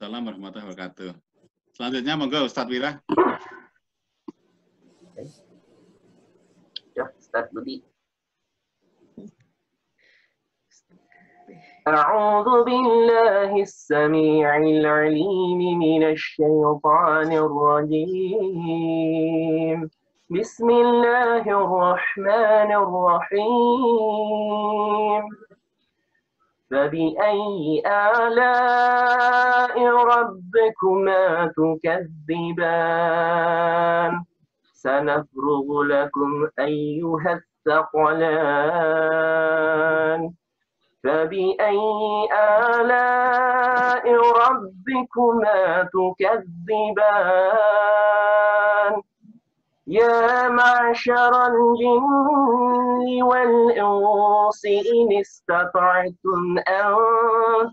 Assalamualaikum warahmatullahi wabarakatuh. Selanjutnya monggo Ustadz Wira. Ya, Ustadz Budi. أعوذ بالله السميع العليم من الشيطان الرجيم بسم الله الرحمن الرحيم فبأي آلاء ربكما تكذبان سنفرغ لكم أيها الثقلان فبأي آلاء ربكما تكذبان يا معشر الجن والإنس إن استطعتم أن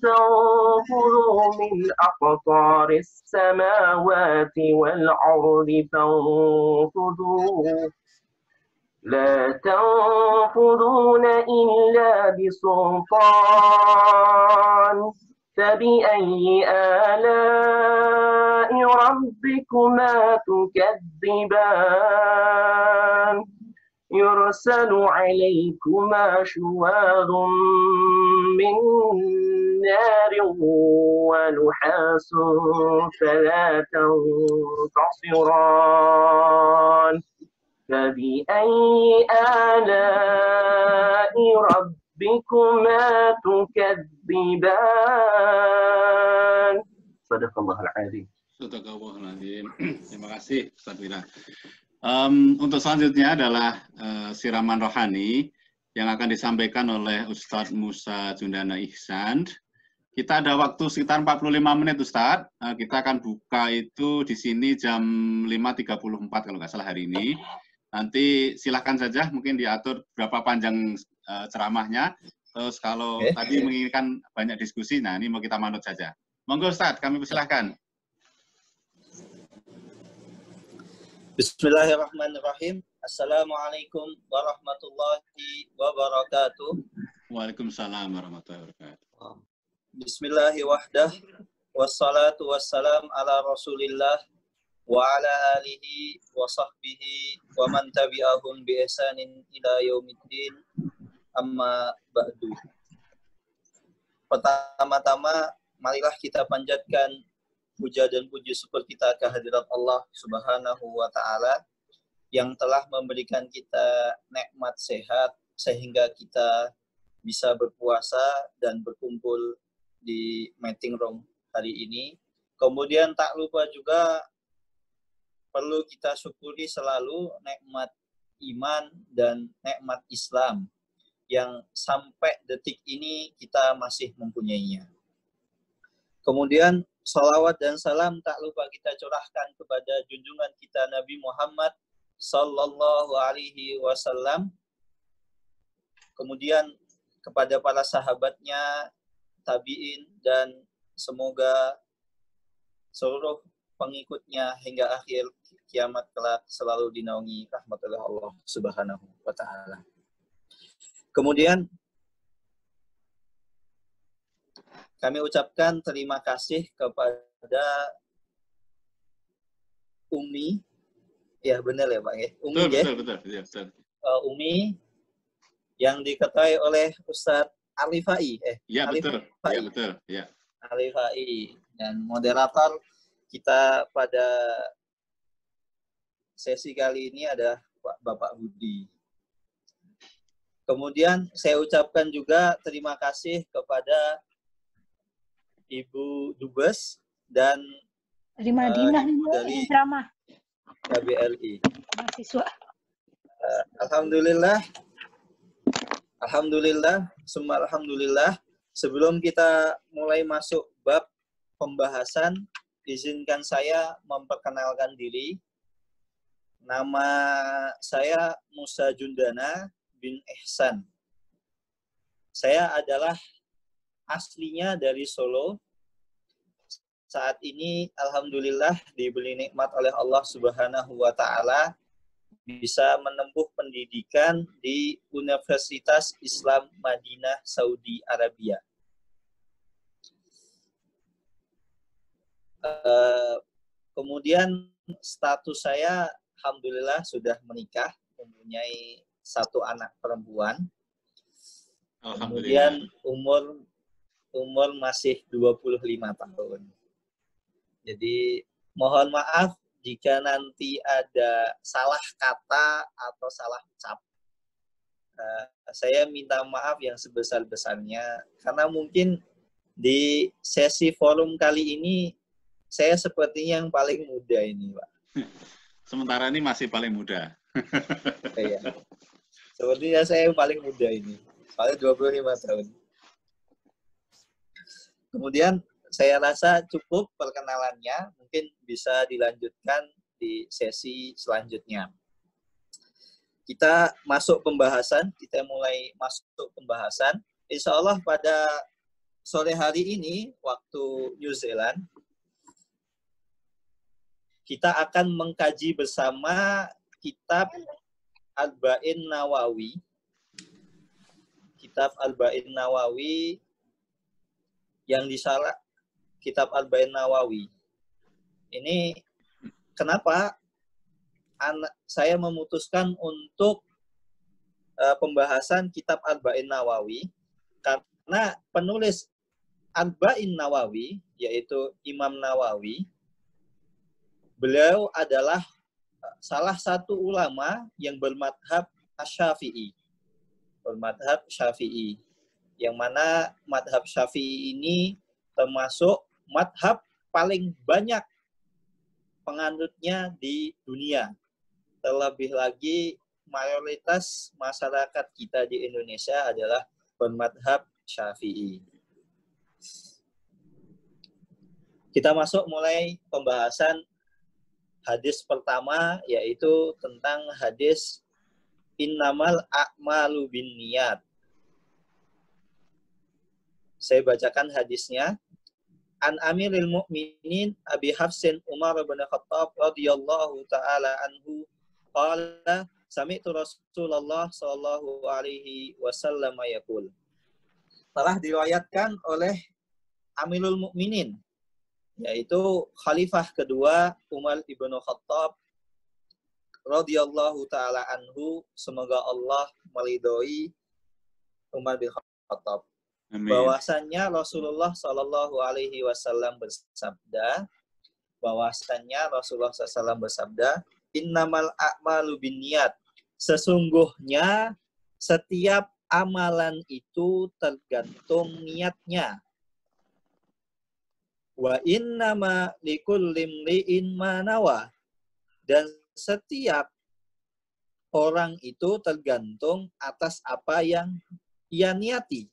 تنفذوا من أقطار السماوات والأرض فانفذوا لا تنفذون إلا بسلطان فبأي آلاء ربكما تكذبان يرسل عليكما شواظ من نار ونحاس فلا تنتصران فبأي آلاء ربكما تكذبان Sadaqallahul Azim. Sadaqallahul Azim. Terima kasih Ustaz Wira. Untuk selanjutnya adalah siraman rohani yang akan disampaikan oleh Ustadz Musa Jundana Ihsan. Kita ada waktu sekitar 45 menit Ustadz. Kita akan buka itu di sini jam 5.34 kalau nggak salah hari ini. Nanti silakan saja mungkin diatur berapa panjang ceramahnya. Terus kalau tadi menginginkan banyak diskusi, nah ini mau kita manut saja. Monggo Ustadz, kami persilahkan. Bismillahirrahmanirrahim. Assalamualaikum warahmatullahi wabarakatuh. Waalaikumsalam warahmatullahi wabarakatuh. Bismillahirrahmanirrahim. Wassalatu wassalam ala Rasulillah wa ala alihi wa sahbihi wa man tabi'ahum bi ihsanin ila yaumiddin. Amma ba'du. Pertama-tama marilah kita panjatkan puja dan puji syukur kita kehadirat Allah Subhanahu wa taala yang telah memberikan kita nikmat sehat sehingga kita bisa berpuasa dan berkumpul di meeting room hari ini. Kemudian tak lupa juga perlu kita syukuri selalu nikmat iman dan nikmat Islam yang sampai detik ini kita masih mempunyainya. Kemudian salawat dan salam tak lupa kita curahkan kepada junjungan kita Nabi Muhammad sallallahu alaihi wasallam. Kemudian kepada para sahabatnya, tabi'in, dan semoga seluruh pengikutnya hingga akhir kiamat kelak selalu dinaungi rahmatullah Allah Subhanahu wa taala. Kemudian kami ucapkan terima kasih kepada Umi, ya benar ya Pak ya, Umi betul. Umi yang diketuai oleh Ustadz Alifai, Ya betul, Alifai dan moderator kita pada sesi kali ini ada Bapak Budi. Kemudian saya ucapkan juga terima kasih kepada Ibu Dubes dan dari Madinah dari drama KBRI. Mahasiswa. Alhamdulillah, summa alhamdulillah. Sebelum kita mulai masuk bab pembahasan, izinkan saya memperkenalkan diri. Nama saya Musa Jundana bin Ihsan. Saya adalah aslinya dari Solo. Saat ini alhamdulillah diberi nikmat oleh Allah Subhanahu wa taala bisa menempuh pendidikan di Universitas Islam Madinah Saudi Arabia. Kemudian status saya alhamdulillah sudah menikah, mempunyai 1 anak perempuan. Alhamdulillah. Kemudian umur masih 25 tahun. Jadi mohon maaf jika nanti ada salah kata atau salah ucap. Saya minta maaf yang sebesar-besarnya karena mungkin di sesi forum kali ini saya sepertinya yang paling muda ini, Pak. Sementara ini masih paling muda. Iya. Sepertinya saya yang paling muda ini. Soalnya 25 tahun. Kemudian saya rasa cukup perkenalannya. Mungkin bisa dilanjutkan di sesi selanjutnya. Kita masuk pembahasan. Kita mulai masuk pembahasan. Insya Allah pada sore hari ini, waktu New Zealand, kita akan mengkaji bersama kitab Arba'in Nawawi. Kitab Arba'in Nawawi yang disalah kitab Arba'in Nawawi. Ini kenapa saya memutuskan untuk pembahasan kitab Arba'in Nawawi, karena penulis Arba'in Nawawi, yaitu Imam Nawawi, beliau adalah salah satu ulama yang bermadhab Syafi'i. Bermadhab Syafi'i. Yang mana madhab Syafi'i ini termasuk madhab paling banyak penganutnya di dunia. Terlebih lagi mayoritas masyarakat kita di Indonesia adalah bermadhab Syafi'i. Kita masuk mulai pembahasan hadis pertama, yaitu tentang hadis innamal a'malu binniyat. Saya bacakan hadisnya. An Amiril Mukminin Abi Hafsin Umar bin Khattab radhiyallahu taala anhu qala sami'tu Rasulullah sallallahu alaihi wasallam yaqul. Telah diriwayatkan oleh Amirul Mukminin, yaitu khalifah kedua Umar ibn Khattab radhiyallahu taala anhu, semoga Allah meridhoi Umar bin Khattab. Amin. Bahwasannya Rasulullah sallallahu alaihi wasallam bersabda, innamal a'malu binniyat. Sesungguhnya setiap amalan itu tergantung niatnya. Wa innama likulli imri'in ma nawa. Dan setiap orang itu tergantung atas apa yang ia niati.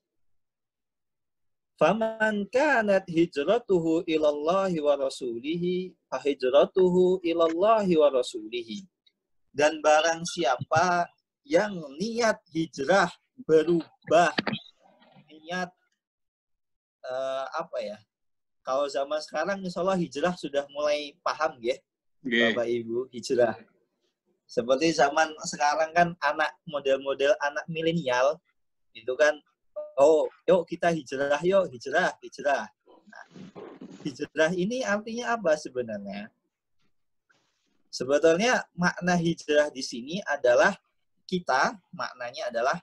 Faman kanat hijratuhu ilallahi wa rasulihi fa hijratuhu ilallahi wa rasulihi. Dan barang siapa yang niat hijrah berubah, niat kalau zaman sekarang insya Allah hijrah sudah mulai paham ya, Bapak Ibu, hijrah. Seperti zaman sekarang kan anak model-model anak milenial itu kan, oh yuk kita hijrah, yuk hijrah. Nah, hijrah ini artinya apa sebenarnya? Sebetulnya makna hijrah di sini adalah maknanya adalah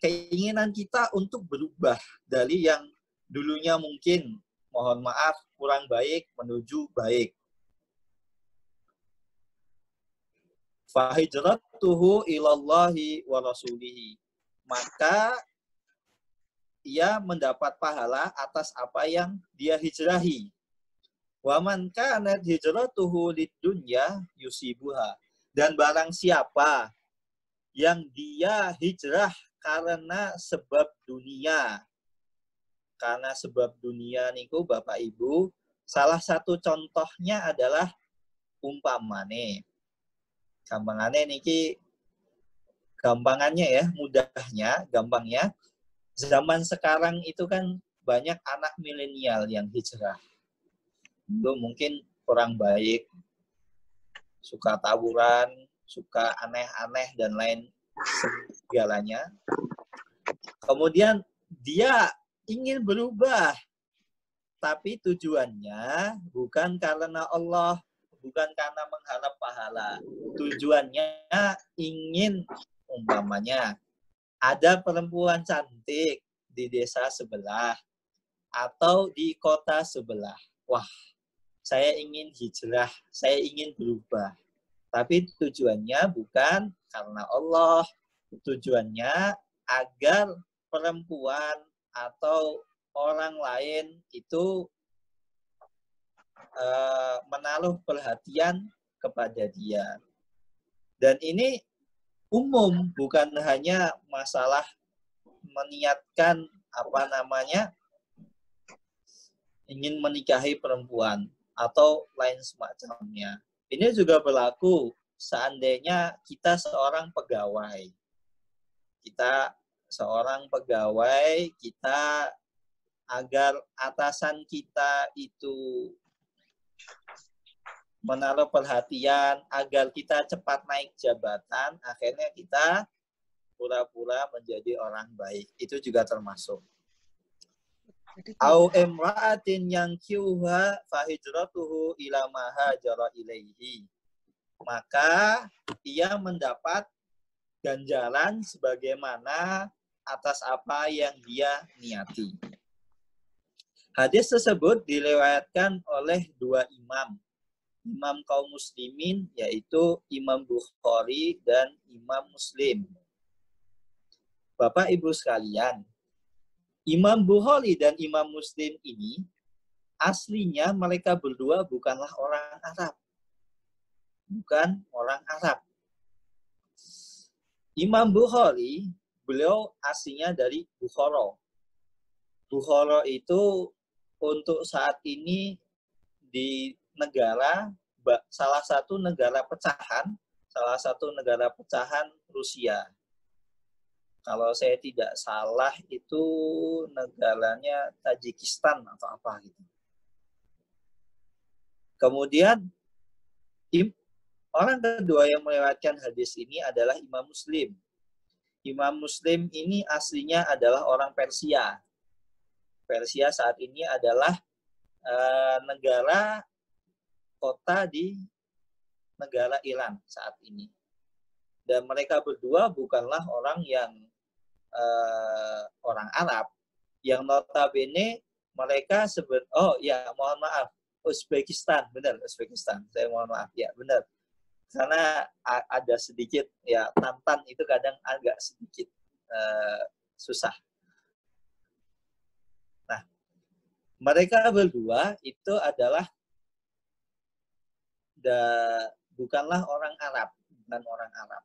keinginan kita untuk berubah dari yang dulunya mungkin, mohon maaf, kurang baik menuju baik. Fa hijratuhu ilallahi wa rasulihi. Maka ia mendapat pahala atas apa yang dia hijrahi. Wa man kanat hijratuhu lidunya yusibuha. Dan barang siapa yang dia hijrah karena sebab dunia. Karena sebab dunia niku Bapak Ibu, salah satu contohnya adalah umpamane. Gampangannya ya, gampangnya. Zaman sekarang itu kan banyak anak milenial yang hijrah. Itu mungkin kurang baik, suka tawuran, suka aneh-aneh dan lain segalanya. Kemudian dia ingin berubah, tapi tujuannya bukan karena Allah, bukan karena mengharap pahala. Tujuannya ingin, umpamanya, ada perempuan cantik di desa sebelah atau di kota sebelah. Wah, saya ingin hijrah, saya ingin berubah. Tapi tujuannya bukan karena Allah. Tujuannya agar perempuan atau orang lain itu menaruh perhatian kepada dia. Dan ini umum, bukan hanya masalah meniatkan ingin menikahi perempuan atau lain semacamnya. Ini juga berlaku seandainya kita seorang pegawai. Kita agar atasan kita itu menaruh perhatian, agar kita cepat naik jabatan, akhirnya kita pura-pura menjadi orang baik. Itu juga termasuk. Au imra'atin yankihuha fahijratuhu ila ma hajara ilaihi. Maka ia mendapat ganjaran sebagaimana atas apa yang dia niati. Hadis tersebut diriwayatkan oleh dua imam kaum muslimin, yaitu Imam Bukhari dan Imam Muslim. Bapak Ibu sekalian, Imam Bukhari dan Imam Muslim ini aslinya mereka berdua bukanlah orang Arab. Bukan orang Arab. Imam Bukhari, beliau aslinya dari Bukhara. Bukhara itu untuk saat ini di salah satu negara pecahan Rusia. Kalau saya tidak salah itu negaranya Tajikistan atau apa gitu. Kemudian orang kedua yang meriwayatkan hadis ini adalah Imam Muslim. Imam Muslim ini aslinya adalah orang Persia. Persia saat ini adalah negara kota di negara Iran saat ini. Dan mereka berdua bukanlah orang yang orang Arab, yang notabene mereka mohon maaf, Uzbekistan, benar, Uzbekistan. Saya mohon maaf, ya benar. Karena ada sedikit, ya Tantan itu kadang agak sedikit susah. Nah, mereka berdua itu adalah bukanlah orang Arab, bukan orang Arab.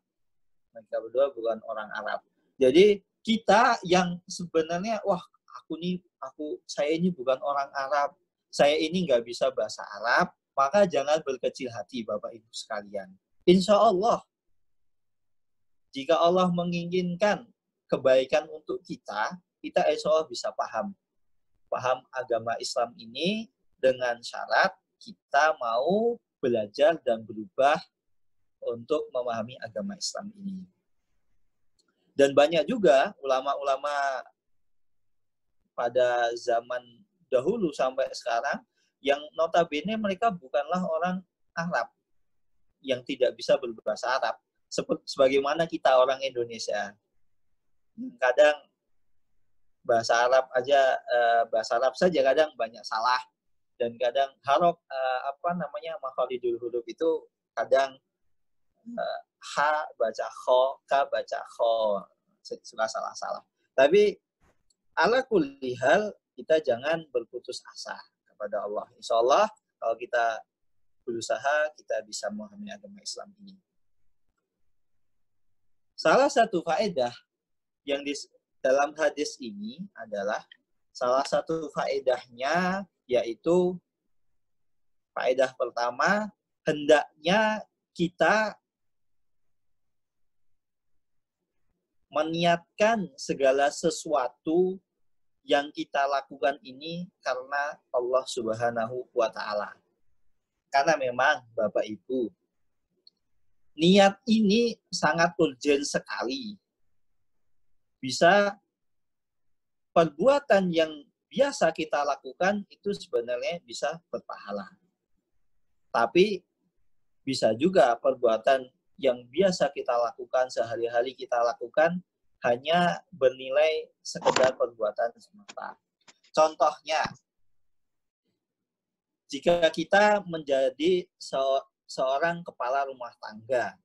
Mereka berdua bukan orang Arab. Jadi kita yang sebenarnya, saya ini bukan orang Arab, saya ini nggak bisa bahasa Arab, maka jangan berkecil hati Bapak Ibu sekalian. Insya Allah, jika Allah menginginkan kebaikan untuk kita insya Allah bisa paham agama Islam ini dengan syarat kita mau belajar dan berubah untuk memahami agama Islam ini. Dan banyak juga ulama-ulama pada zaman dahulu sampai sekarang yang notabene mereka bukanlah orang Arab yang tidak bisa berbahasa Arab. Sebagaimana kita orang Indonesia. Kadang bahasa Arab saja kadang banyak salah. Dan kadang makharijul huruf itu kadang ha baca kho, ka baca kho, suka salah-salah. Tapi ala kulli hal kita jangan berputus asa kepada Allah. Insya Allah kalau kita berusaha kita bisa memahami agama Islam ini. Salah satu faedah yang dalam hadis ini adalah salah satu faedahnya yaitu faedah pertama, hendaknya kita meniatkan segala sesuatu yang kita lakukan ini karena Allah Subhanahu wa Ta'ala. Karena memang Bapak Ibu, niat ini sangat urgent sekali. Bisa perbuatan yang biasa kita lakukan itu sebenarnya bisa berpahala. Tapi bisa juga perbuatan yang biasa kita lakukan, sehari-hari kita lakukan, hanya bernilai sekedar perbuatan semata. Contohnya, jika kita menjadi seorang kepala rumah tangga,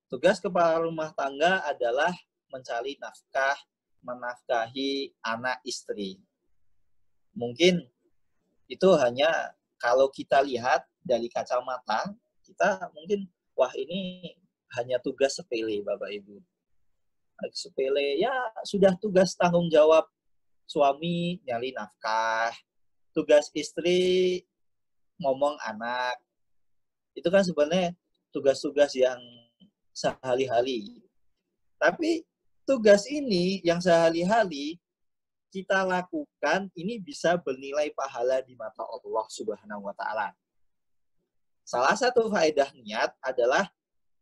tugas kepala rumah tangga adalah mencari nafkah, menafkahi anak istri. Mungkin itu hanya kalau kita lihat dari kacamata, kita mungkin, wah ini hanya tugas sepele Bapak Ibu. Sepele, ya sudah tugas tanggung jawab suami nyari nafkah, tugas istri ngomong anak. Itu kan sebenarnya tugas-tugas yang sehari-hari. Tapi tugas ini yang sehari-hari kita lakukan ini bisa bernilai pahala di mata Allah Subhanahu wa taala. Salah satu faedah niat adalah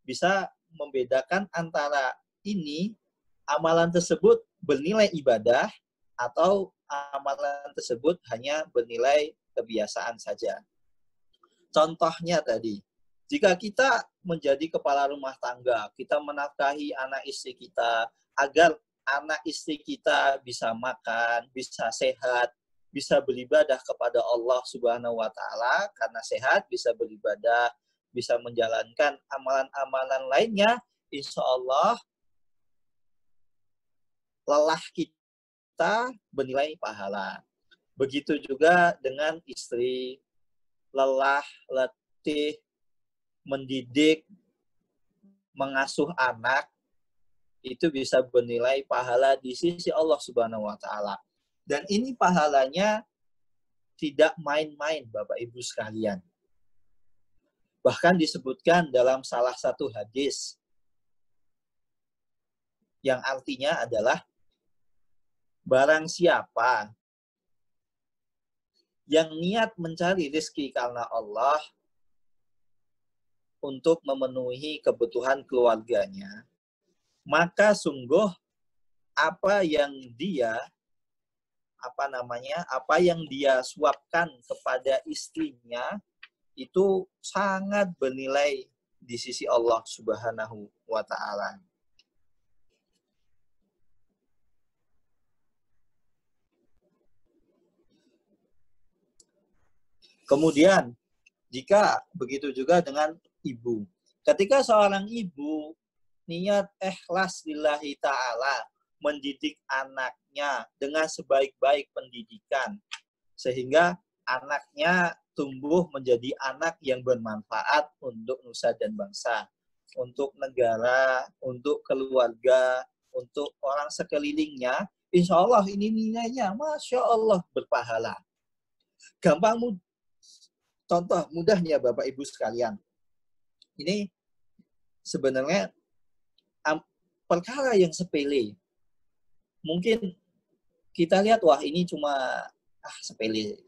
bisa membedakan antara ini amalan tersebut bernilai ibadah atau amalan tersebut hanya bernilai kebiasaan saja. Contohnya tadi, jika kita menjadi kepala rumah tangga, kita menafkahi anak istri kita agar anak istri kita bisa makan, bisa sehat, bisa beribadah kepada Allah Subhanahu wa taala, karena sehat bisa beribadah, bisa menjalankan amalan-amalan lainnya, insya Allah lelah kita bernilai pahala. Begitu juga dengan istri, lelah, letih, mendidik, mengasuh anak, itu bisa bernilai pahala di sisi Allah Subhanahu wa taala. Dan ini pahalanya tidak main-main Bapak Ibu sekalian. Bahkan disebutkan dalam salah satu hadis yang artinya adalah barang siapa yang niat mencari rezeki karena Allah untuk memenuhi kebutuhan keluarganya, maka sungguh apa yang dia suapkan kepada istrinya itu sangat bernilai di sisi Allah Subhanahu wa taala. Kemudian, jika begitu juga dengan ibu. Ketika seorang ibu niat ikhlas lillahi ta'ala mendidik anaknya dengan sebaik-baik pendidikan, sehingga anaknya tumbuh menjadi anak yang bermanfaat untuk nusa dan bangsa, untuk negara, untuk keluarga, untuk orang sekelilingnya, insya Allah ini nilainya, Masya Allah, berpahala. Contoh mudahnya Bapak Ibu sekalian. Ini sebenarnya perkara yang sepele. Mungkin kita lihat, wah ini cuma sepele.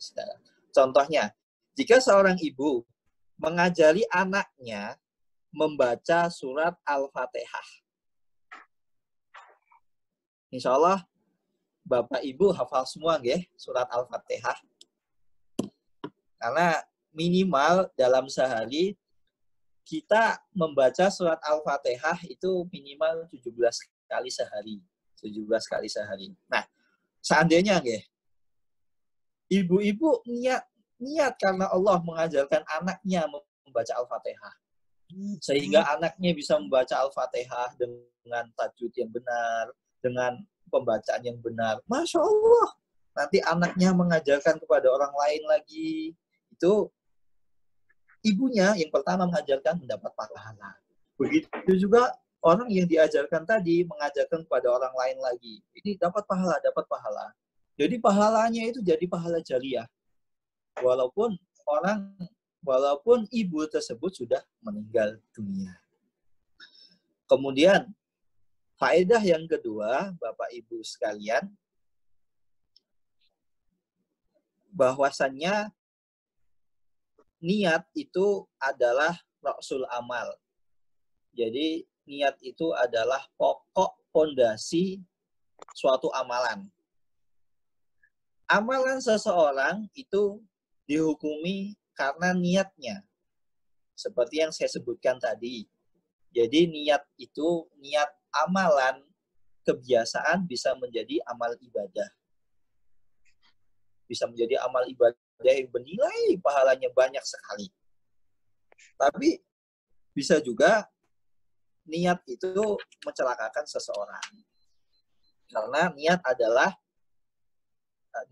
Contohnya, jika seorang ibu mengajari anaknya membaca surat Al-Fatihah. Insya Allah Bapak Ibu hafal semua nggih surat Al-Fatihah. Karena minimal dalam sehari kita membaca surat Al-Fatihah itu minimal 17 kali sehari. 17 kali sehari. Nah, seandainya nggih, ibu-ibu niat karena Allah mengajarkan anaknya membaca Al-Fatihah. Sehingga anaknya bisa membaca Al-Fatihah dengan tajwid yang benar, dengan pembacaan yang benar. Masya Allah. Nanti anaknya mengajarkan kepada orang lain lagi. Itu ibunya yang pertama mengajarkan mendapat pahala. Begitu juga orang yang diajarkan tadi mengajarkan kepada orang lain lagi. Ini dapat pahala. Jadi pahalanya itu jadi pahala jariah. Walaupun ibu tersebut sudah meninggal dunia. Kemudian faedah yang kedua, Bapak Ibu sekalian, bahwasannya niat itu adalah rasul amal. Jadi niat itu adalah pokok fondasi suatu amalan. amalan seseorang itu dihukumi karena niatnya. Seperti yang saya sebutkan tadi. Jadi niat itu, niat amalan, kebiasaan bisa menjadi amal ibadah. Bisa menjadi amal ibadah yang bernilai pahalanya banyak sekali. Tapi bisa juga niat itu mencelakakan seseorang. Karena niat adalah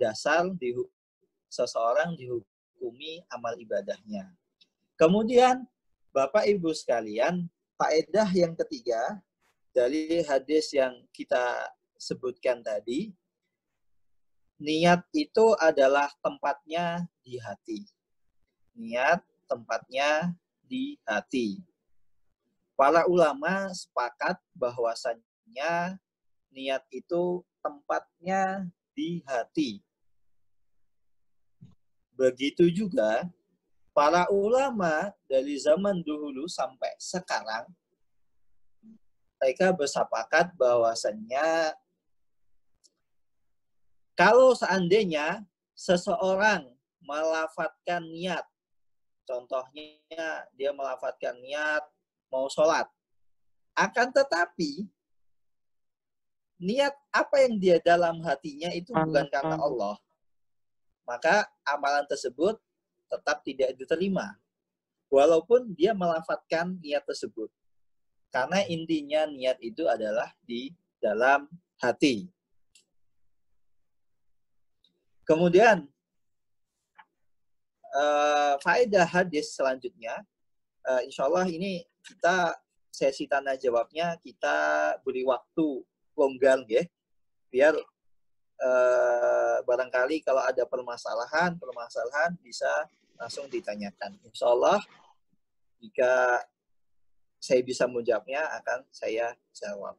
dasar seseorang dihukumi amal ibadahnya. Kemudian, Bapak Ibu sekalian, faedah yang ketiga dari hadis yang kita sebutkan tadi, niat itu adalah tempatnya di hati. Niat tempatnya di hati. Para ulama sepakat bahwasannya niat itu tempatnya di hati. Begitu juga para ulama dari zaman dahulu sampai sekarang, mereka bersepakat bahwasannya kalau seandainya seseorang melafadzkan niat, contohnya dia melafadzkan niat mau sholat, akan tetapi niat apa yang dia dalam hatinya itu bukan karena Allah, maka amalan tersebut tetap tidak diterima. Walaupun dia melafadzkan niat tersebut. Karena intinya niat itu adalah di dalam hati. Kemudian, faedah hadis selanjutnya, insya Allah ini kita sesi tanya jawabnya kita beri waktu longgar ya, biar barangkali kalau ada permasalahan bisa langsung ditanyakan. Insya Allah jika saya bisa menjawabnya akan saya jawab.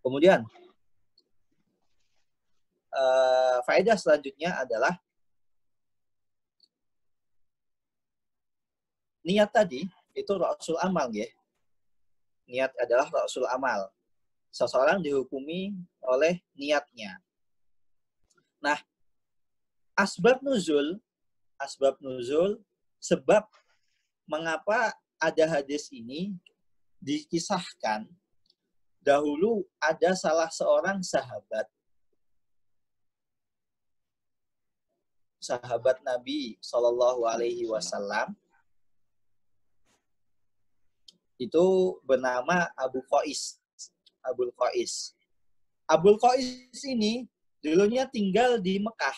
Kemudian faedah selanjutnya adalah niat tadi itu rasul amal ya. Niat adalah rasul amal. Seseorang dihukumi oleh niatnya. Nah, asbab nuzul, sebab mengapa ada hadis ini dikisahkan. Dahulu ada salah seorang sahabat Nabi Shallallahu Alaihi Wasallam itu bernama Abul Qais. Abul Qais ini dulunya tinggal di Mekah.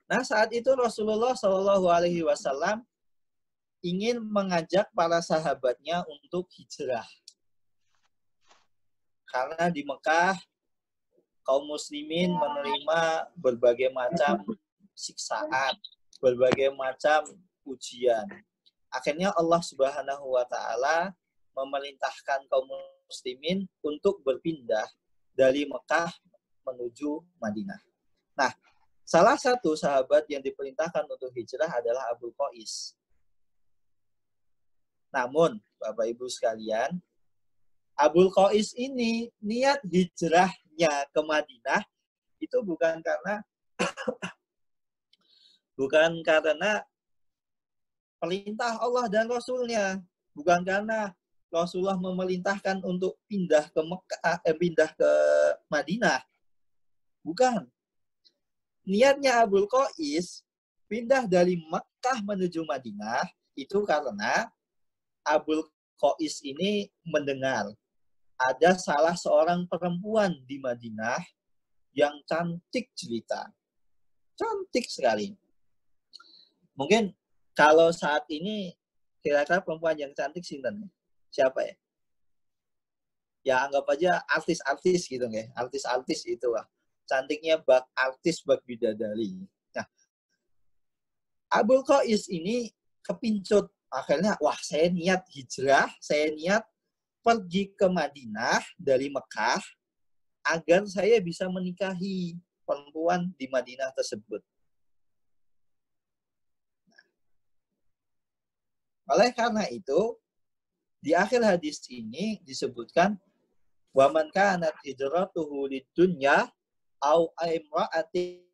Nah, saat itu Rasulullah Shallallahu Alaihi Wasallam ingin mengajak para sahabatnya untuk hijrah. Karena di Mekah kaum muslimin menerima berbagai macam siksaan, berbagai macam ujian. Akhirnya Allah Subhanahu wa taala memerintahkan kaum muslimin untuk berpindah dari Mekah menuju Madinah. Nah, salah satu sahabat yang diperintahkan untuk hijrah adalah Abul Qais. Namun, Bapak Ibu sekalian, Abul Qais ini niat hijrahnya ke Madinah itu bukan karena perintah Allah dan Rasulnya, bukan karena Rasulullah memerintahkan untuk pindah ke Madinah. Bukan. Niatnya Abul Qais pindah dari Mekah menuju Madinah itu karena Abul Qais ini mendengar ada salah seorang perempuan di Madinah yang cantik jelita. Cantik sekali. Mungkin kalau saat ini kira-kira perempuan yang cantik siapa ya? Ya anggap aja artis-artis gitu ya. Artis-artis itu lah. Cantiknya bak artis bak bidadari. Nah, Abul Qais ini kepincut. Akhirnya, wah saya niat hijrah, saya niat pergi ke Madinah dari Mekah agar saya bisa menikahi perempuan di Madinah tersebut. Oleh karena itu, di akhir hadis ini disebutkan wa man kanat hijratuhu lidunya au imra'atin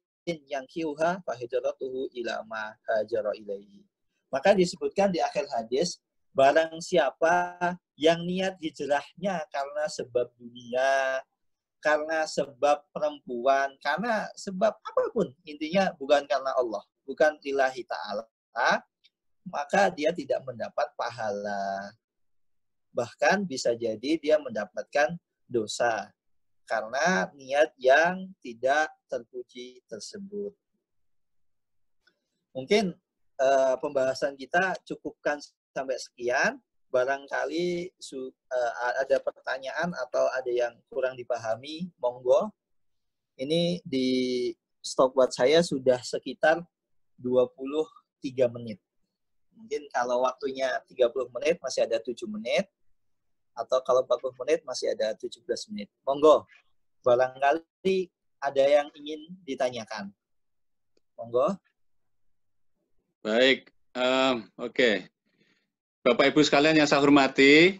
yang kiuha fahijratuhu ila ma hajara ilaihi. Maka disebutkan di akhir hadis, barang siapa yang niat hijrahnya karena sebab dunia, karena sebab perempuan, karena sebab apapun, intinya bukan karena Allah, bukan lillahi ta'ala, maka dia tidak mendapat pahala. Bahkan bisa jadi dia mendapatkan dosa karena niat yang tidak terpuji tersebut. Mungkin pembahasan kita cukupkan sampai sekian. Barangkali ada pertanyaan atau ada yang kurang dipahami, monggo. Ini di stopwatch saya sudah sekitar 23 menit. Mungkin kalau waktunya 30 menit masih ada 7 menit. Atau kalau 40 menit masih ada 17 menit. Monggo, barangkali ada yang ingin ditanyakan. Monggo. Baik, oke. Bapak Ibu sekalian yang saya hormati,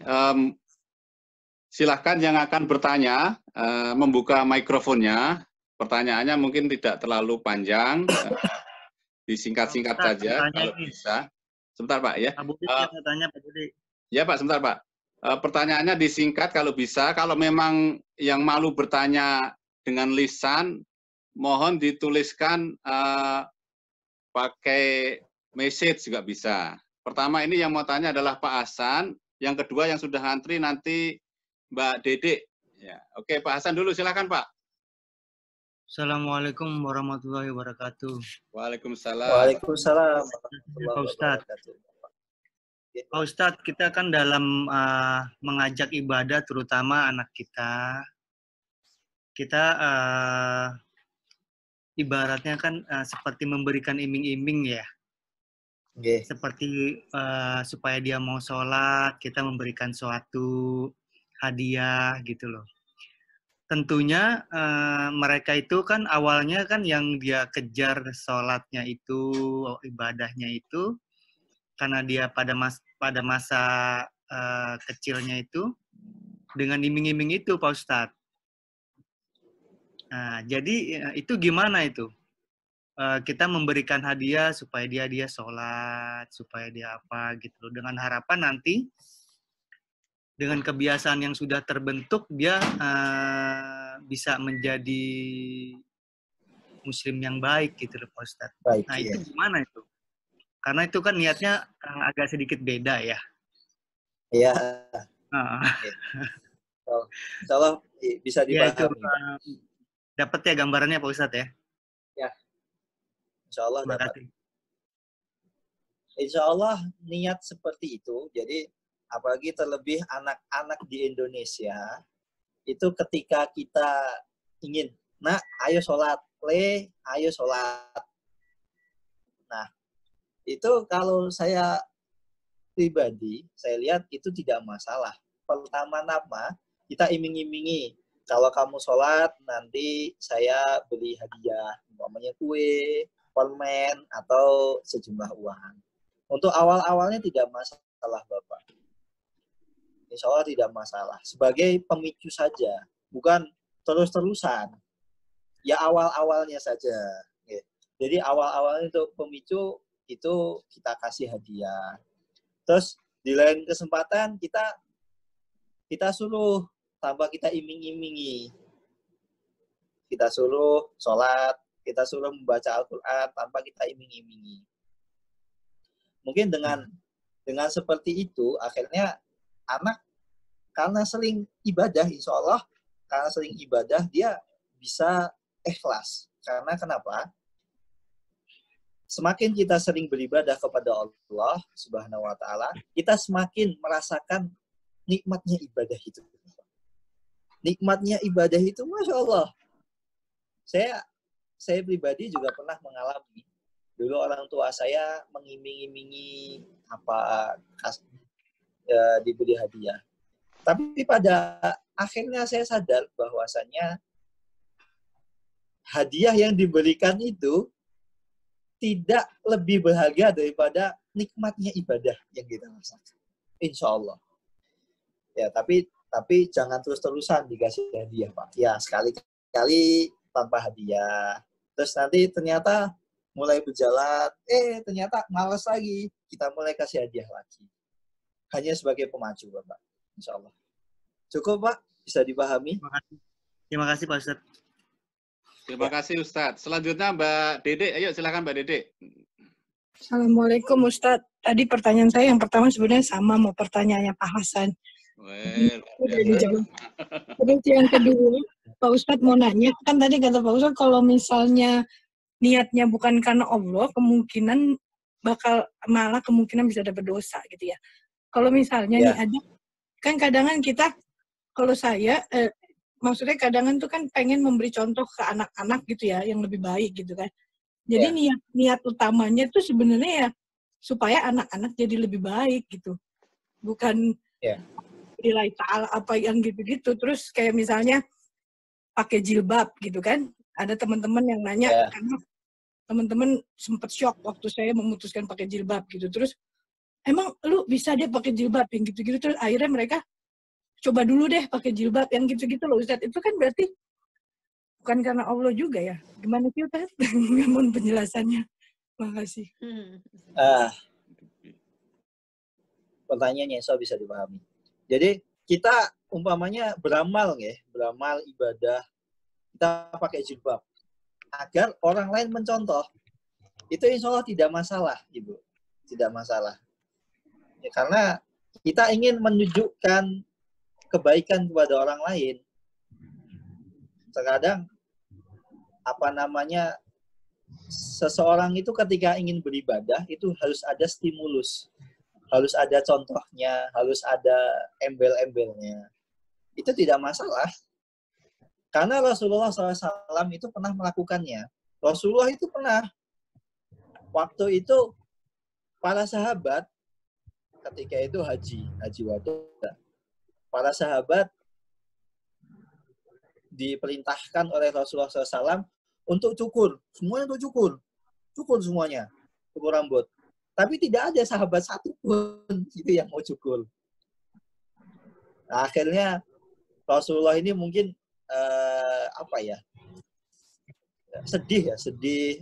silahkan yang akan bertanya, membuka mikrofonnya. Pertanyaannya mungkin tidak terlalu panjang, disingkat-singkat saja kalau bisa. Sebentar Pak ya. Pak Budi saya tanya Pak Budi. Ya Pak, sebentar Pak. Pertanyaannya disingkat kalau bisa. Kalau memang yang malu bertanya dengan lisan, mohon dituliskan pakai message juga bisa. Pertama ini yang mau tanya adalah Pak Hasan. Yang kedua yang sudah ngantri nanti Mbak Dede. Ya, oke Pak Hasan dulu, silakan Pak. Assalamualaikum warahmatullahi wabarakatuh. Waalaikumsalam. Waalaikumsalam. Pak Ustadz. Pak Ustadz, kita kan dalam mengajak ibadah, terutama anak kita ibaratnya kan seperti memberikan iming-iming ya. Okay. Seperti supaya dia mau sholat, kita memberikan suatu hadiah gitu loh. Tentunya mereka itu kan awalnya kan yang dia kejar sholatnya itu, ibadahnya itu, karena dia pada masa kecilnya itu dengan iming-iming itu Pak Ustadz. Nah, jadi itu gimana itu? Kita memberikan hadiah supaya dia sholat, supaya dia apa gitu, dengan harapan nanti dengan kebiasaan yang sudah terbentuk dia bisa menjadi muslim yang baik gitu loh Pak Ustadz. Baik, nah iya. itu gimana itu? Karena itu kan niatnya agak sedikit beda ya. Iya. Insya Allah bisa dipahami. Ya, dapat ya gambarannya Pak Ustadz ya? Ya. Insya Allah Terima dapat. kasih. Insya Allah niat seperti itu. Jadi apalagi terlebih anak-anak di Indonesia, itu ketika kita ingin, nak ayo sholat, ayo sholat. Nah, itu kalau saya pribadi, saya lihat itu tidak masalah. Pertama-tama, kita iming-imingi. Kalau kamu sholat, nanti saya beli hadiah, umpamanya kue, permen, atau sejumlah uang. Untuk awal-awalnya tidak masalah, Bapak. Insya Allah tidak masalah. Sebagai pemicu saja, bukan terus-terusan. Ya awal-awalnya saja. Jadi awal-awalnya untuk pemicu, itu kita kasih hadiah. Terus di lain kesempatan kita suruh tanpa kita iming-imingi. Kita suruh sholat, kita suruh membaca Al-Quran tanpa kita iming-imingi. Mungkin dengan seperti itu akhirnya anak karena sering ibadah, insya Allah karena sering ibadah dia bisa ikhlas. Karena kenapa? Semakin kita sering beribadah kepada Allah Subhanahu wa Ta'ala, kita semakin merasakan nikmatnya ibadah itu. Nikmatnya ibadah itu, Masya Allah. Saya pribadi juga pernah mengalami. Dulu orang tua saya mengiming-imingi diberi hadiah. Tapi pada akhirnya saya sadar bahwasannya hadiah yang diberikan itu tidak lebih berharga daripada nikmatnya ibadah yang kita rasakan. Insya Allah. Ya, tapi jangan terus-terusan dikasih hadiah, Pak. Ya, sekali-kali tanpa hadiah. Terus nanti ternyata mulai berjalan, ternyata malas lagi, kita mulai kasih hadiah lagi. Hanya sebagai pemacu, Bapak. Insya Allah. Cukup, Pak? Bisa dipahami? Terima kasih Pak Ustadz. Terima kasih Ustadz. Selanjutnya Mbak Dede. Ayo silakan Mbak Dede. Assalamualaikum Ustadz. Tadi pertanyaan saya yang pertama sebenarnya sama mau pertanyaannya Pak Hasan. Udah dijawab. Terus yang kedua, Pak Ustadz mau nanya, kan tadi kata Pak Ustadz kalau misalnya niatnya bukan karena Allah, kemungkinan kemungkinan bisa dapat dosa gitu ya. Kalau misalnya nih ada, kan kadang kita, kalau saya, maksudnya kadang tuh kan pengen memberi contoh ke anak-anak gitu ya, yang lebih baik gitu kan. Jadi niat utamanya tuh sebenarnya ya supaya anak-anak jadi lebih baik gitu. Bukan nilai ta'ala apa yang gitu-gitu. Terus kayak misalnya pakai jilbab gitu kan. Ada teman-teman yang nanya, karena teman-teman sempat shock waktu saya memutuskan pakai jilbab gitu. Terus, emang lu bisa deh pakai jilbab yang gitu-gitu. Terus akhirnya mereka coba dulu deh pakai jilbab yang gitu-gitu loh Ustadz. Itu kan berarti bukan karena Allah juga ya. Gimana sih Ustadz? Mohon penjelasannya. Makasih. Pertanyaannya so bisa dipahami. Jadi kita umpamanya beramal ibadah, kita pakai jilbab agar orang lain mencontoh. Itu insya Allah tidak masalah, Ibu. Tidak masalah. Ya, karena kita ingin menunjukkan kebaikan kepada orang lain. Terkadang seseorang itu ketika ingin beribadah itu harus ada stimulus, harus ada contohnya, harus ada embel-embelnya. Itu tidak masalah. Karena Rasulullah SAW itu pernah melakukannya. Rasulullah itu pernah. Waktu itu para sahabat ketika itu haji wada. Para sahabat diperintahkan oleh Rasulullah SAW untuk cukur. Semuanya untuk cukur. Cukur semuanya. Cukur rambut. Tapi tidak ada sahabat satu pun itu yang mau cukur. Nah, akhirnya Rasulullah ini mungkin sedih.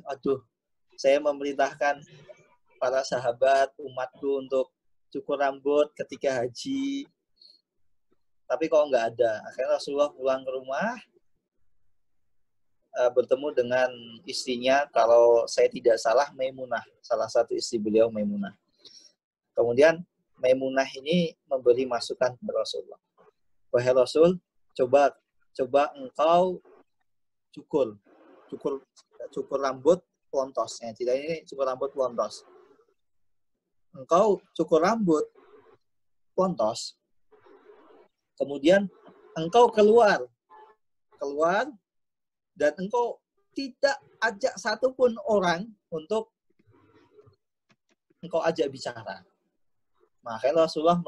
Aduh, saya memerintahkan para sahabat umatku untuk cukur rambut ketika haji. Tapi kok nggak ada. Akhirnya Rasulullah pulang ke rumah, bertemu dengan istrinya, kalau saya tidak salah Maimunah, salah satu istri beliau Maimunah. Kemudian Maimunah ini memberi masukan kepada Rasulullah. Wahai Rasul, coba engkau cukur rambut pelontos. Tidak ini cukur rambut pelontos. Engkau cukur rambut pelontos. Kemudian engkau keluar dan engkau tidak ajak satupun orang untuk engkau ajak bicara. Makanya Rasulullah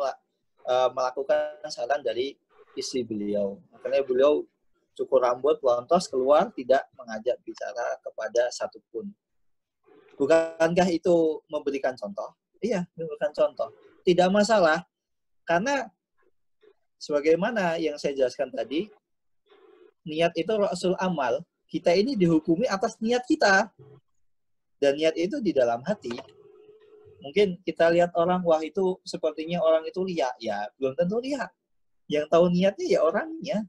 melakukan saran dari istri beliau. Makanya beliau cukur rambut, pelontos, keluar, tidak mengajak bicara kepada satupun. Bukankah itu memberikan contoh? Iya, memberikan contoh. Tidak masalah, karena sebagaimana yang saya jelaskan tadi, niat itu rasul amal. Kita ini dihukumi atas niat kita. Dan niat itu di dalam hati. Mungkin kita lihat orang, wah itu sepertinya orang itu riya. Ya, belum tentu riya. Yang tahu niatnya ya orangnya.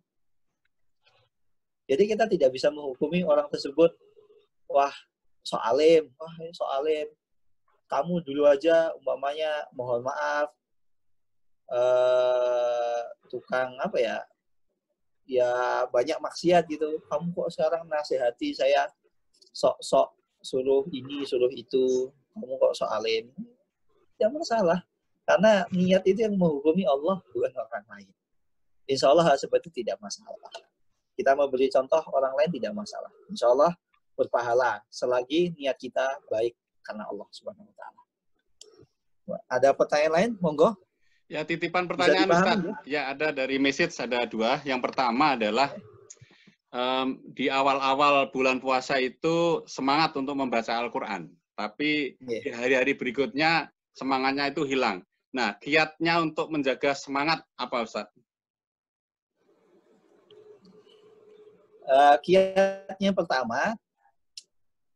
Jadi kita tidak bisa menghukumi orang tersebut, wah soalim. Kamu dulu aja umpamanya mohon maaf, tukang ya banyak maksiat gitu. Kamu kok sekarang nasihati saya sok-sok suruh ini, suruh itu. Kamu kok soalim. Tidak masalah. Karena niat itu yang menghukumi Allah, bukan orang lain. Insya Allah hal seperti itu tidak masalah. Kita memberi contoh orang lain tidak masalah. Insya Allah berpahala selagi niat kita baik karena Allah Subhanahu Wa Taala. Ada pertanyaan lain? Monggo. Ya, titipan pertanyaan Ustaz. Ya, ada dari message, ada 2. Yang pertama adalah di awal-awal bulan puasa itu semangat untuk membaca Al-Quran. Tapi di hari-hari berikutnya semangatnya itu hilang. Nah, kiatnya untuk menjaga semangat apa Ustaz? Kiatnya pertama,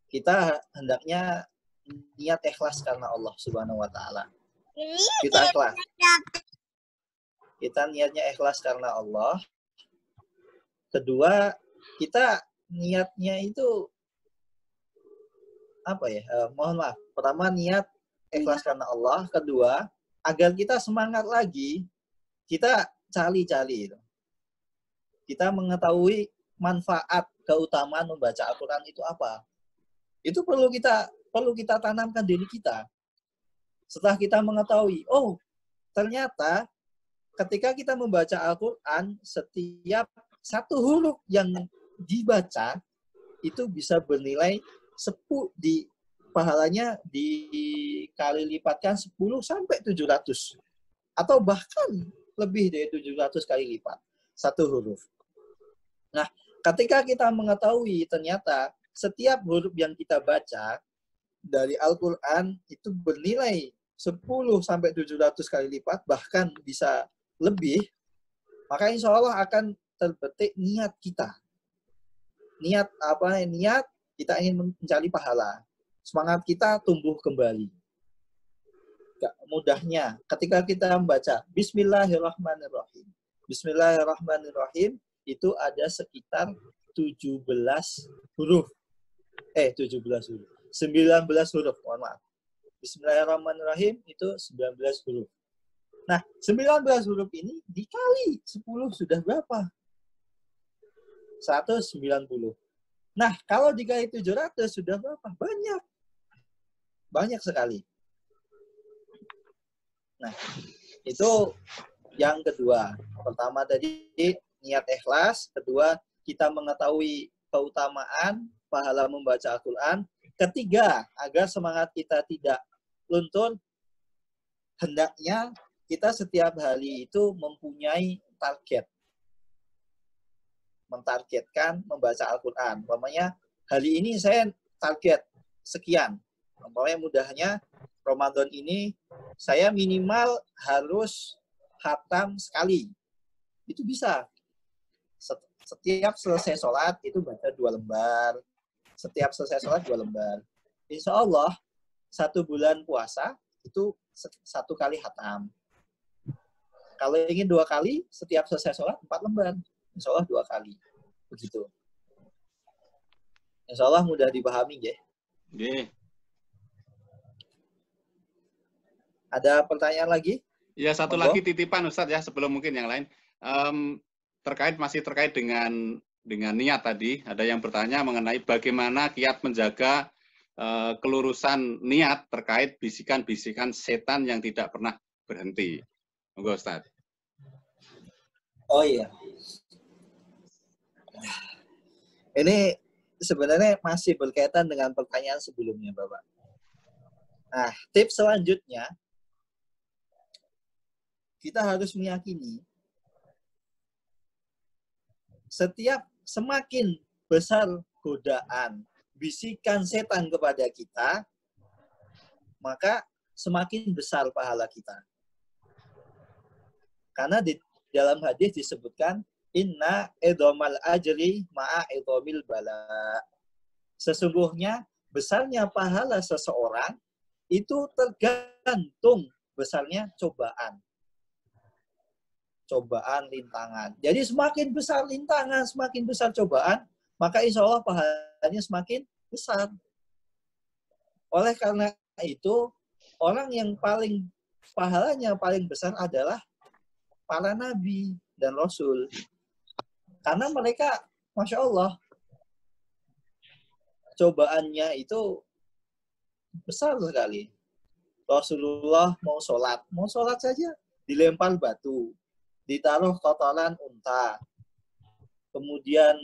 kita hendaknya niat ikhlas karena Allah Subhanahu wa taala. Kita ikhlas. Kita niatnya ikhlas karena Allah. Kedua, kita niatnya itu apa ya? Mohon maaf. Pertama, niat ikhlas karena Allah. Kedua, agar kita semangat lagi, kita cari-cari itu. Kita mengetahui manfaat, keutamaan membaca Al-Quran itu apa. Itu perlu kita tanamkan diri kita. Setelah kita mengetahui, oh ternyata ketika kita membaca Al-Quran, setiap satu huruf yang dibaca itu bisa bernilai pahalanya dikali lipatkan 10 sampai 700. Atau bahkan lebih dari 700 kali lipat satu huruf. Nah, ketika kita mengetahui ternyata setiap huruf yang kita baca dari Al-Quran itu bernilai 10 sampai 700 kali lipat, bahkan bisa lebih, maka insya Allah akan terbetik niat kita. Niat apa? Niat kita ingin mencari pahala. Semangat kita tumbuh kembali. Mudahnya, ketika kita membaca Bismillahirrahmanirrahim. Bismillahirrahmanirrahim itu ada sekitar 17 huruf. 19 huruf, mohon maaf. Bismillahirrahmanirrahim itu 19 huruf. Nah, 19 huruf ini dikali 10 sudah berapa? 190. Nah, kalau dikali 700 sudah berapa? Banyak. Banyak sekali. Nah, itu yang kedua. Pertama tadi niat ikhlas. Kedua, kita mengetahui keutamaan pahala membaca Al-Quran. Ketiga, agar semangat kita tidak luntur, hendaknya kita setiap hari itu mempunyai target. Mentargetkan membaca Al-Quran. Umpamanya, hari ini saya target sekian. Umpamanya mudahnya, Ramadan ini saya minimal harus khatam sekali. Itu bisa. Setiap selesai sholat itu baca 2 lembar. Setiap selesai sholat 2 lembar. Insya Allah 1 bulan puasa itu 1 kali khatam. Kalau ingin 2 kali, setiap selesai sholat 4 lembar. Insya Allah 2 kali. Begitu. Insya Allah mudah dipahami, ya. Yeah. Ada pertanyaan lagi? Ya, satu lagi titipan Ustadz ya, sebelum mungkin yang lain. Masih terkait dengan niat tadi, ada yang bertanya mengenai bagaimana kiat menjaga kelurusan niat terkait bisikan-bisikan setan yang tidak pernah berhenti. Monggo Ustadz. Oh iya. Ini sebenarnya masih berkaitan dengan pertanyaan sebelumnya, Bapak. Nah, tips selanjutnya, kita harus meyakini semakin besar godaan, bisikan setan kepada kita, maka semakin besar pahala kita. Karena di dalam hadis disebutkan, inna idhamal ajri ma'a idhamil bala. Sesungguhnya besarnya pahala seseorang itu tergantung besarnya cobaan. Cobaan, rintangan. Jadi semakin besar rintangan, semakin besar cobaan, maka insya Allah pahalanya semakin besar. Oleh karena itu, orang yang pahalanya paling besar adalah para nabi dan rasul. Karena mereka, Masya Allah, cobaannya itu besar sekali. Rasulullah mau sholat saja, dilempar batu, ditaruh kotoran unta, kemudian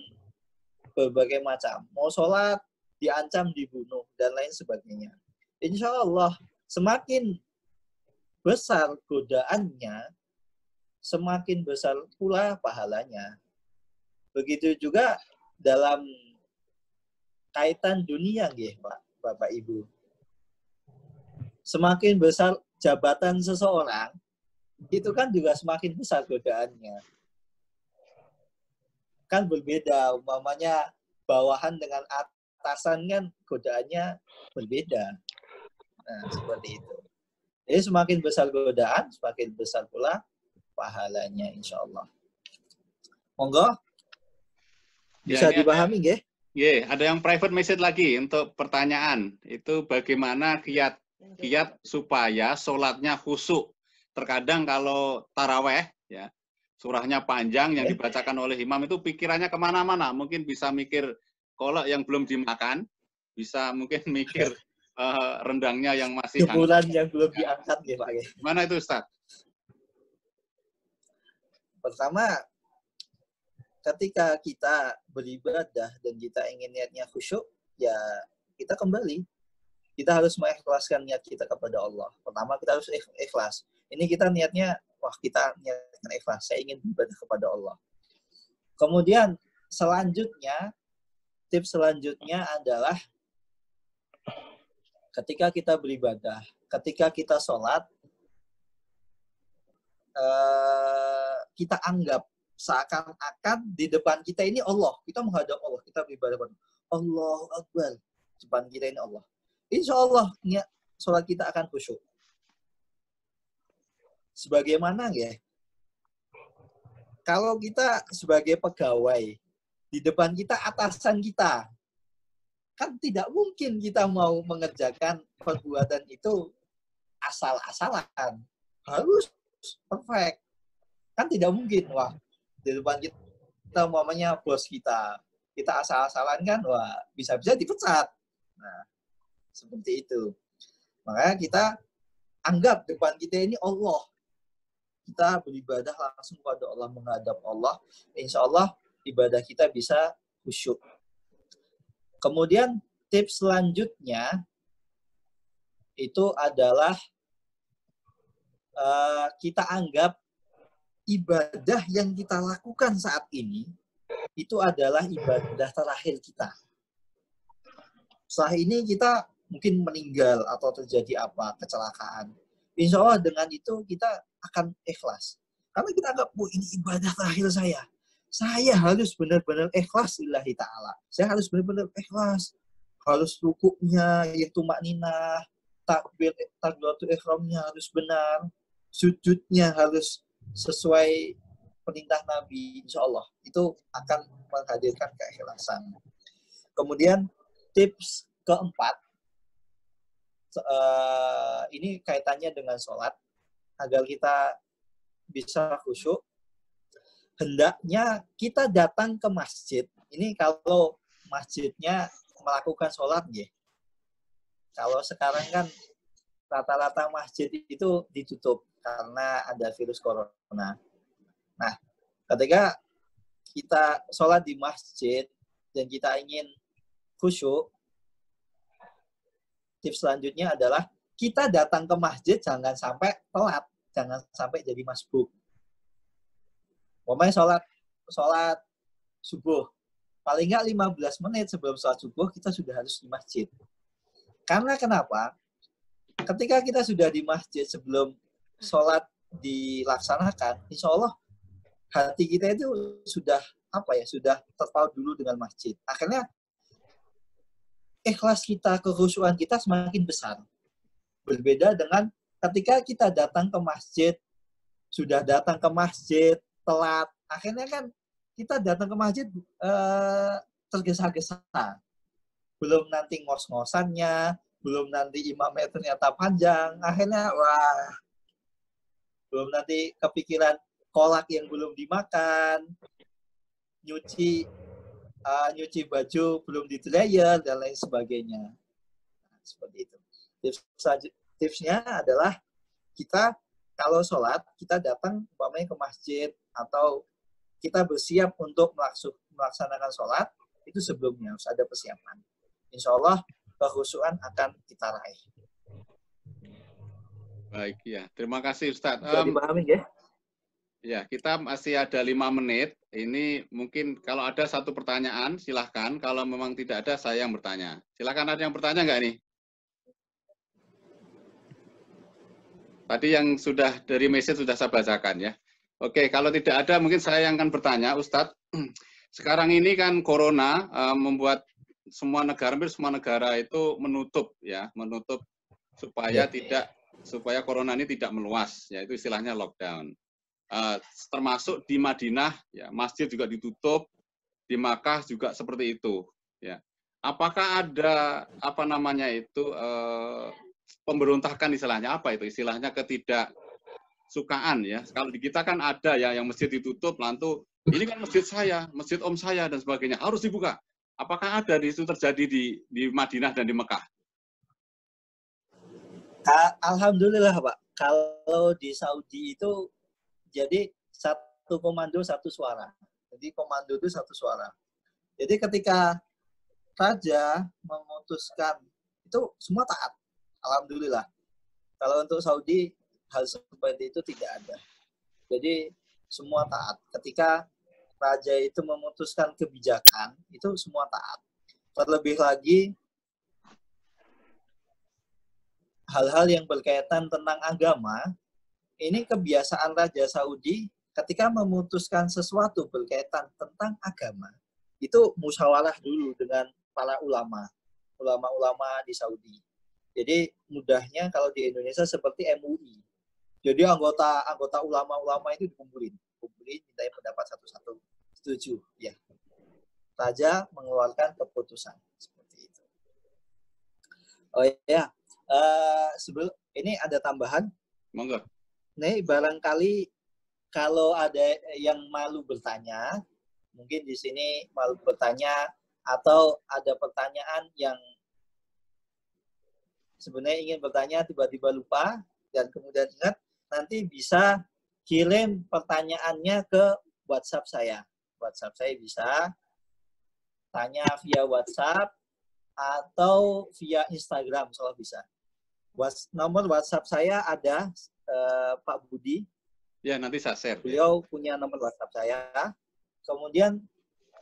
berbagai macam. Mau sholat, diancam dibunuh, dan lain sebagainya. Insya Allah, semakin besar godaannya, semakin besar pula pahalanya. Begitu juga dalam kaitan dunia, ya, Bapak Ibu. Semakin besar jabatan seseorang, itu kan juga semakin besar godaannya. kan berbeda. Umpamanya bawahan dengan atasan kan godaannya berbeda. Nah, seperti itu. Jadi semakin besar godaan, semakin besar pula pahalanya, insya Allah. Monggo. Bisa ya, dipahami, nggih? Ada yang private message lagi untuk pertanyaan. Itu bagaimana kiat supaya sholatnya khusyuk. Terkadang kalau taraweh, ya, surahnya panjang yang dibacakan oleh imam itu pikirannya kemana-mana. Mungkin bisa mikir kolak yang belum dimakan, bisa mungkin mikir rendangnya yang masih jemuran yang belum diangkat, ya Pak. Gimana itu, Ustaz? Pertama, ketika kita beribadah dan kita ingin niatnya khusyuk, ya kita kembali. Kita harus mengikhlaskan niat kita kepada Allah. Pertama, kita harus ikhlas. Ini kita niatnya, kita niatkan ikhlas. Saya ingin beribadah kepada Allah. Kemudian, tips selanjutnya adalah ketika kita beribadah, ketika kita sholat, kita anggap seakan-akan di depan kita ini Allah. Kita menghadap Allah, kita beribadah kepada Allahu Akbar. Depan kita ini Allah. Insya Allah, sholat kita akan khusyuk. Sebagaimana ya, kalau kita sebagai pegawai, di depan kita atasan kita, kan tidak mungkin kita mau mengerjakan perbuatan itu asal-asalan. Harus perfect. Kan tidak mungkin, di depan kita umpamanya bos kita asal-asalan kan, bisa-bisa dipecat. Nah, seperti itu. Makanya kita anggap depan kita ini Allah. Kita beribadah langsung kepada Allah, menghadap Allah. Insya Allah ibadah kita bisa khusyuk. Kemudian tips selanjutnya itu adalah kita anggap ibadah yang kita lakukan saat ini itu adalah ibadah terakhir kita. Setelah ini kita mungkin meninggal atau terjadi kecelakaan. Insya Allah dengan itu kita akan ikhlas. Karena kita anggap, ini ibadah terakhir saya. Saya harus benar-benar ikhlas lillahi ta'ala. Saya harus benar-benar ikhlas. Harus rukuknya, yaitu makninah, takbiratul ihramnya harus benar. Sujudnya harus sesuai perintah Nabi, insya Allah. Itu akan menghadirkan keikhlasan. Kemudian tips keempat, ini kaitannya dengan sholat, agar kita bisa khusyuk, hendaknya kita datang ke masjid. Ini kalau masjidnya melakukan sholat, ya. Kalau sekarang kan rata-rata masjid itu ditutup karena ada virus corona. Nah, ketika kita sholat di masjid dan kita ingin khusyuk, tips selanjutnya adalah kita datang ke masjid jangan sampai telat, jangan sampai jadi masbuk. Pokoknya sholat subuh, paling nggak 15 menit sebelum sholat subuh kita sudah harus di masjid. Karena kenapa? Ketika kita sudah di masjid sebelum sholat dilaksanakan, insya Allah hati kita itu sudah sudah terpaut dulu dengan masjid. Akhirnya ikhlas kita, kekhusyuan kita semakin besar. Berbeda dengan ketika kita datang ke masjid, sudah datang ke masjid, telat. Akhirnya kan kita datang ke masjid tergesa-gesa. Belum nanti ngos-ngosannya, belum nanti imamnya ternyata panjang. Akhirnya, belum nanti kepikiran kolak yang belum dimakan, nyuci baju belum di-dryer dan lain sebagainya. Nah, seperti itu. Tipsnya adalah kita kalau sholat kita datang umpamanya ke masjid atau kita bersiap untuk melaksanakan sholat itu sebelumnya harus ada persiapan. Insya Allah kekhusyuan akan kita raih. Baik ya, terima kasih Ustaz. Bisa dipahami ya? Ya, kita masih ada 5 menit. Ini mungkin kalau ada satu pertanyaan, silahkan. Kalau memang tidak ada, saya yang bertanya. Silahkan, ada yang bertanya nggak nih? Tadi yang sudah dari message sudah saya bacakan ya. Oke, kalau tidak ada, mungkin saya yang akan bertanya, Ustadz. sekarang ini kan corona membuat hampir semua negara itu menutup supaya corona ini tidak meluas, yaitu istilahnya lockdown. Termasuk di Madinah, ya, masjid juga ditutup, di Makkah juga seperti itu. Ya. Apakah ada pemberontakan istilahnya apa itu? Istilahnya ketidaksukaan ya. Kalau di kita kan ada ya yang masjid ditutup, lantu ini kan masjid saya, masjid om saya dan sebagainya harus dibuka. Apakah ada di situ terjadi di Madinah dan di Mekah? Alhamdulillah Pak. Kalau di Saudi itu jadi satu komando satu suara. Jadi komando itu satu suara. Jadi ketika raja memutuskan itu semua taat. Alhamdulillah. Kalau untuk Saudi hal seperti itu tidak ada. Jadi semua taat. Ketika raja itu memutuskan kebijakan, itu semua taat. Terlebih lagi hal-hal yang berkaitan tentang agama, ini kebiasaan Raja Saudi ketika memutuskan sesuatu berkaitan tentang agama, itu musyawarah dulu dengan para ulama di Saudi. Jadi mudahnya kalau di Indonesia seperti MUI. Jadi anggota ulama-ulama itu dikumpulin, minta pendapat satu-satu, setuju, ya. Raja mengeluarkan keputusan seperti itu. Oh ya, sebelum ini ada tambahan. Monggo. Nih barangkali kalau ada yang malu bertanya, mungkin di sini malu bertanya atau ada pertanyaan yang sebenarnya ingin bertanya tiba-tiba lupa dan kemudian ingat, nanti bisa kirim pertanyaannya ke WhatsApp saya. WhatsApp saya bisa tanya via WhatsApp atau via Instagram kalau bisa. Nomor WhatsApp saya ada Pak Budi. Ya, nanti saya share. Beliau punya nomor WhatsApp saya. Kemudian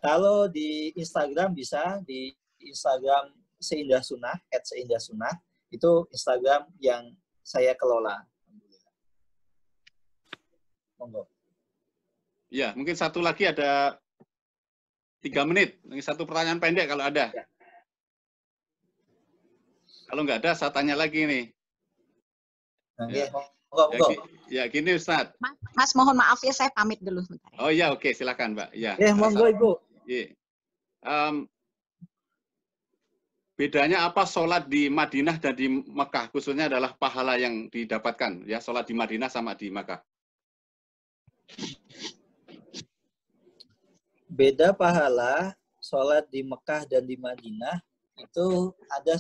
kalau di Instagram bisa di Instagram Seindah Sunnah @seindah_sunnah, itu Instagram yang saya kelola. Monggo. Ya, mungkin satu lagi ada 3 menit. Satu pertanyaan pendek kalau ada. Ya. Kalau nggak ada, saya tanya lagi nih. Ya. Monggo. Ya, gini Ustaz. Mas, mohon maaf ya, saya pamit dulu. Bentar. Oh ya, oke, silakan Mbak. Ya, monggo Ibu. Ya. Bedanya apa sholat di Madinah dan di Mekah? Khususnya adalah pahala yang didapatkan. Ya, sholat di Madinah sama di Mekah. Beda pahala sholat di Mekah dan di Madinah itu ada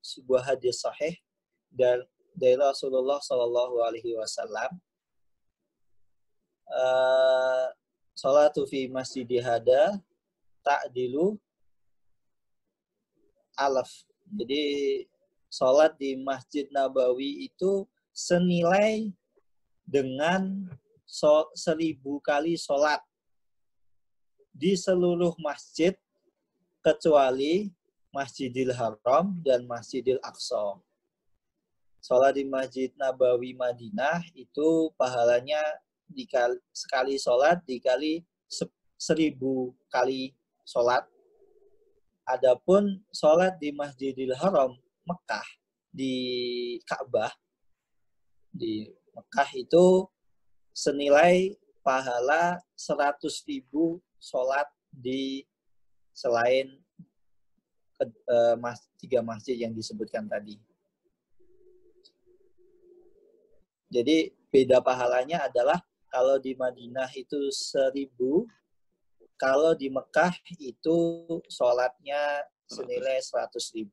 sebuah hadis sahih dari Rasulullah Shallallahu Alaihi Wasallam. Sholatu fi masjidi hada ta'dilu alaf. Jadi sholat di Masjid Nabawi itu senilai dengan 1000 kali sholat di seluruh masjid kecuali Masjidil Haram dan Masjidil Aqsa. Sholat di Masjid Nabawi Madinah itu pahalanya sekali sholat dikali 1000 kali sholat. Adapun sholat di Masjidil Haram Mekah di Ka'bah di Mekah itu senilai pahala 100.000 sholat di selain 3 masjid yang disebutkan tadi. Jadi beda pahalanya adalah kalau di Madinah itu 1000, kalau di Mekah itu sholatnya senilai 100.000.